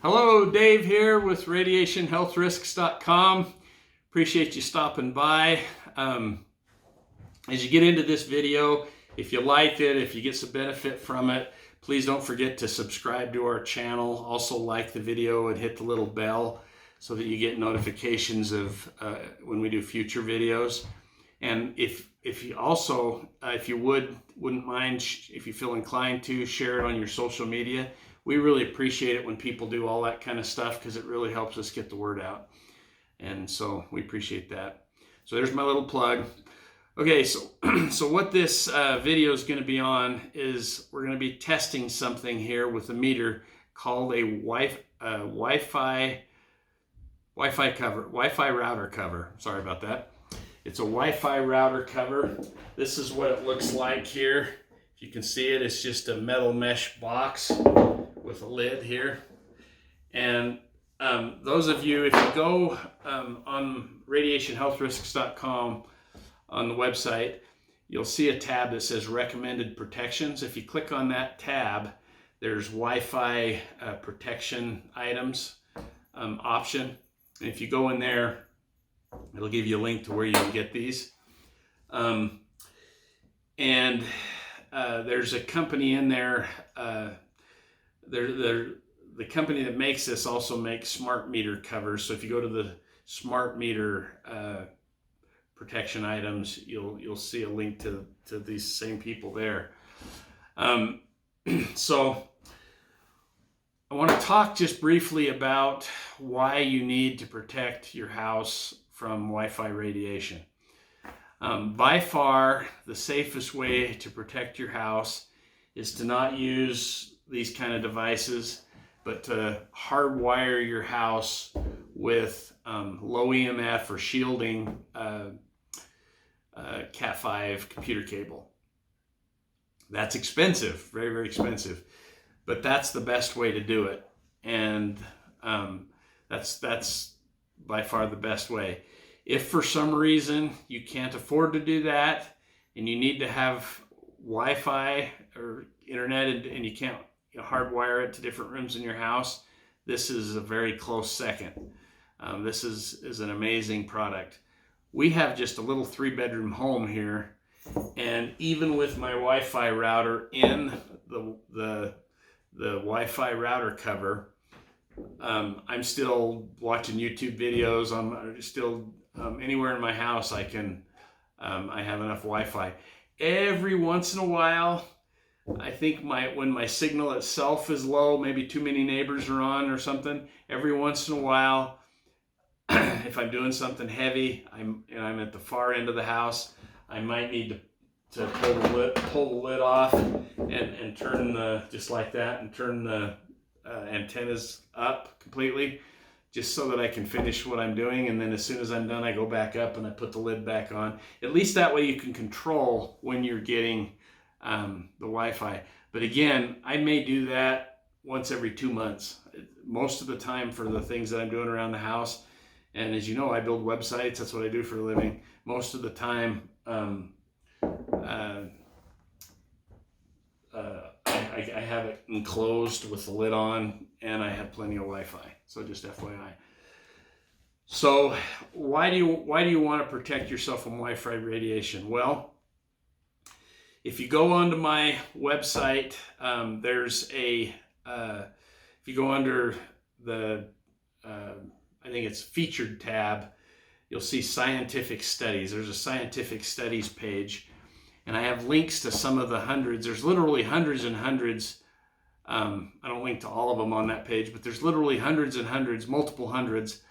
Hello, Dave here with RadiationHealthRisks.com. Appreciate you stopping by. As you get into this video, if you like it, if you get some benefit from it, please don't forget to subscribe to our channel. Also like the video and hit the little bell so that you get notifications of when we do future videos. And if you also, if you wouldn't mind, if you feel inclined to, share it on your social media. We really appreciate it when people do all that kind of stuff because it really helps us get the word out. And so we appreciate that. So there's my little plug. Okay, so what this video is going to be on is we're going to be testing something here with a meter called a Wi-Fi router cover. Sorry about that. It's a Wi-Fi router cover. This is what it looks like here. If you can see it, it's just a metal mesh box with a lid here. And those of you, if you go on RadiationHealthRisks.com on the website, you'll see a tab that says recommended protections. If you click on that tab, there's Wi-Fi protection items option. And if you go in there, it'll give you a link to where you can get these. There's a company in there. The company that makes this also makes smart meter covers. So if you go to the smart meter protection items, you'll see a link to these same people there. So I want to talk just briefly about why you need to protect your house from Wi-Fi radiation. By far, the safest way to protect your house is to not use these kind of devices, but to hardwire your house with low EMF or shielding Cat5 computer cable. That's expensive, very, very expensive, but that's the best way to do it. And that's by far the best way. If for some reason you can't afford to do that and you need to have Wi-Fi or internet and you can't hardwire it to different rooms in your house, this is a very close second. This is an amazing product. We have just a little 3-bedroom home here, and even with my Wi-Fi router in the Wi-Fi router cover, I'm still watching YouTube videos. I'm still anywhere in my house I have enough Wi-Fi. Every once in a while, I think when my signal itself is low, maybe too many neighbors are on or something, every once in a while, if I'm doing something heavy, I'm at the far end of the house, I might need to pull the lid off and turn just like that, and turn the antennas up completely, just so that I can finish what I'm doing. And then as soon as I'm done, I go back up and I put the lid back on. At least that way you can control when you're getting the Wi-Fi. But again, I may do that once every 2 months, most of the time for the things that I'm doing around the house. And as you know, I build websites. That's what I do for a living. Most of the time, I have it enclosed with the lid on, and I have plenty of Wi-Fi. So just FYI. So why do you want to protect yourself from Wi-Fi radiation? Well, if you go onto my website, there's if you go under the I think it's featured tab, you'll see scientific studies. There's a scientific studies page, and I have links to some of the hundreds. There's literally hundreds and hundreds. I don't link to all of them on that page, but there's literally hundreds and hundreds, multiple hundreds,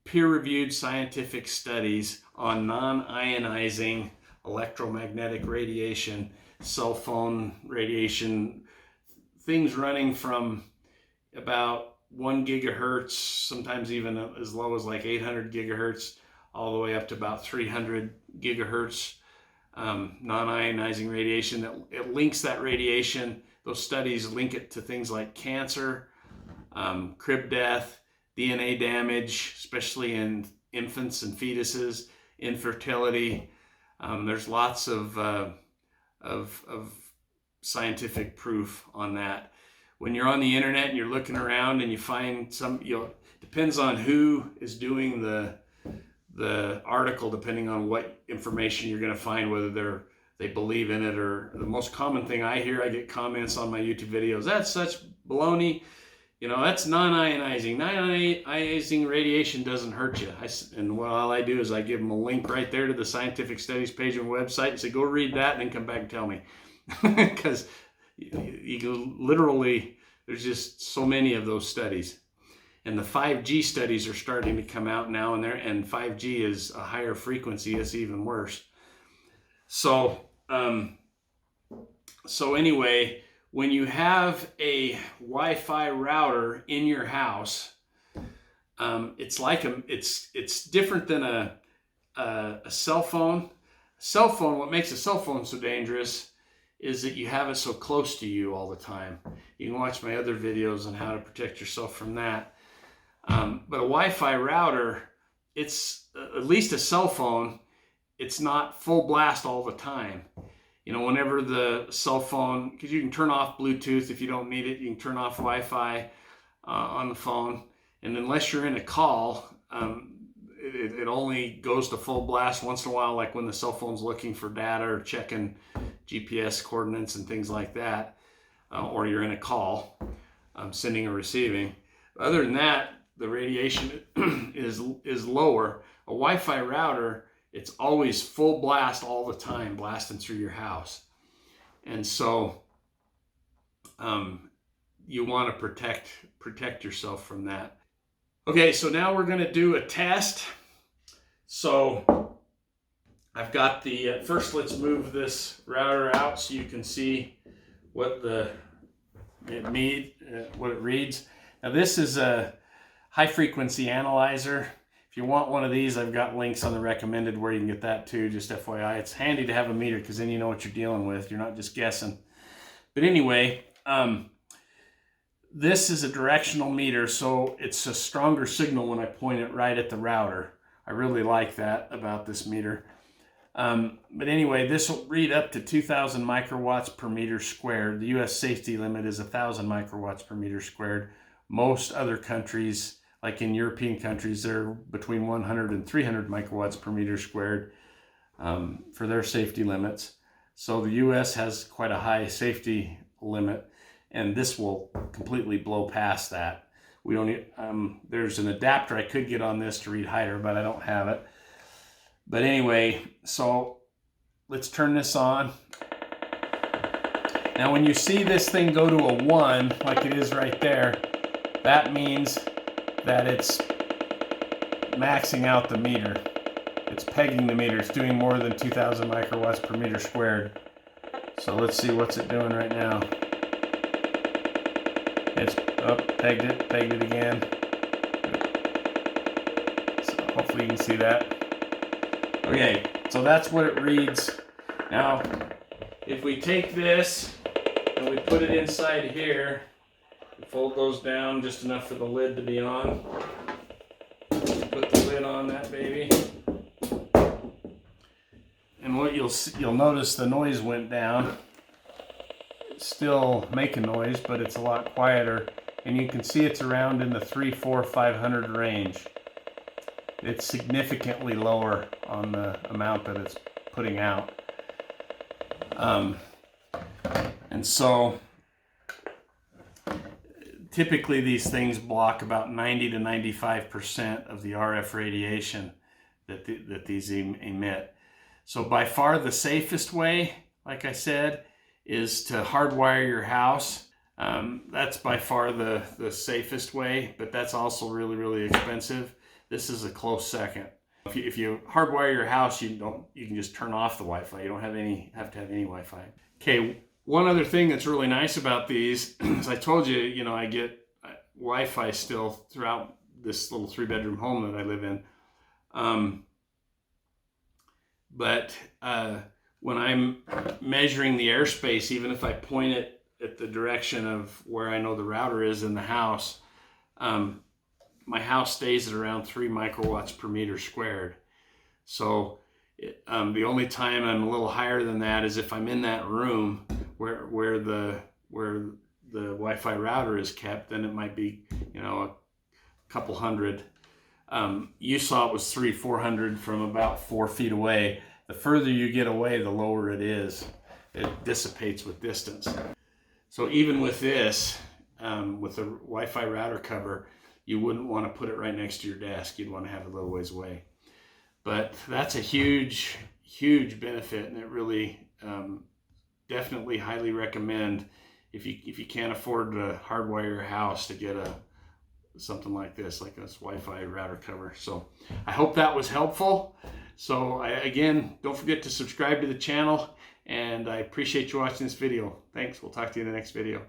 peer-reviewed scientific studies on non-ionizing electromagnetic radiation, cell phone radiation, things running from about 1 gigahertz, sometimes even as low as like 800 gigahertz, all the way up to about 300 gigahertz non-ionizing radiation. It links that radiation. Those studies link it to things like cancer, crib death, DNA damage, especially in infants and fetuses, infertility. There's lots of scientific proof on that. when you're on the internet and you're looking around and you find some, depends on who is doing the article, depending on what information you're going to find, whether they believe in it. Or the most common thing I hear, I get comments on my YouTube videos, that's such baloney, that's non-ionizing. Non-ionizing radiation doesn't hurt you. And all I do is I give them a link right there to the scientific studies page on the website and say, go read that and then come back and tell me. Because you literally, there's just so many of those studies. And the 5G studies are starting to come out now, and 5G is a higher frequency. It's even worse. So anyway, when you have a Wi-Fi router in your house, it's like it's different than a cell phone. Cell phone, what makes a cell phone so dangerous is that you have it so close to you all the time. You can watch my other videos on how to protect yourself from that. But a Wi-Fi router, it's at least a cell phone, it's not full blast all the time. Whenever the cell phone, because you can turn off Bluetooth if you don't need it, you can turn off Wi-Fi on the phone. And unless you're in a call, it only goes to full blast once in a while, like when the cell phone's looking for data or checking GPS coordinates and things like that, or you're in a call, sending or receiving. Other than that, the radiation is lower. A Wi-Fi router, it's always full blast all the time, blasting through your house. And so you want to protect yourself from that. Okay, so now we're going to do a test. So I've got the, first let's move this router out so you can see what what it reads. Now this is a high frequency analyzer. If you want one of these, I've got links on the recommended where you can get that too, just FYI. It's handy to have a meter because then you know what you're dealing with. You're not just guessing. But anyway, this is a directional meter, so it's a stronger signal when I point it right at the router. I really like that about this meter. But anyway, this will read up to 2,000 microwatts per meter squared. The US safety limit is 1,000 microwatts per meter squared. Most other countries, like in European countries, they're between 100 and 300 microwatts per meter squared for their safety limits. So the US has quite a high safety limit, and this will completely blow past that. We don't. There's an adapter I could get on this to read higher, but I don't have it. But anyway, so let's turn this on. Now when you see this thing go to a 1, like it is right there, that means that it's maxing out the meter. It's pegging the meter. It's doing more than 2,000 microwatts per meter squared. So let's see what's it doing right now. It's pegged it again. So hopefully you can see that. Okay, so that's what it reads. Now, if we take this and we put it inside here, fold those down just enough for the lid to be on. Put the lid on that baby. And what you'll notice, the noise went down. It's still making noise, but it's a lot quieter. And you can see it's around in the 300, 400, 500 range. It's significantly lower on the amount that it's putting out. And so typically these things block about 90 to 95% of the RF radiation that these emit. So by far the safest way, like I said, is to hardwire your house. That's by far the safest way, but that's also really, really expensive. This is a close second. If you hardwire your house, you can just turn off the Wi-Fi. You don't have to have any Wi-Fi. Okay, one other thing that's really nice about these, as I told you, I get Wi-Fi still throughout this little 3-bedroom home that I live in. But when I'm measuring the airspace, even if I point it at the direction of where I know the router is in the house, my house stays at around 3 microwatts per meter squared. So the only time I'm a little higher than that is if I'm in that room where the Wi-Fi router is kept, then it might be, you know, a couple hundred. You saw it was 300-400 from about 4 feet away. The further you get away, the lower it is. It dissipates with distance. So even with this, with the Wi-Fi router cover, you wouldn't want to put it right next to your desk. You'd want to have it a little ways away. But that's a huge, huge benefit, and it really definitely highly recommend if you can't afford to hardwire your house to get something like this Wi-Fi router cover. So I hope that was helpful. So again, don't forget to subscribe to the channel, and I appreciate you watching this video. Thanks. We'll talk to you in the next video.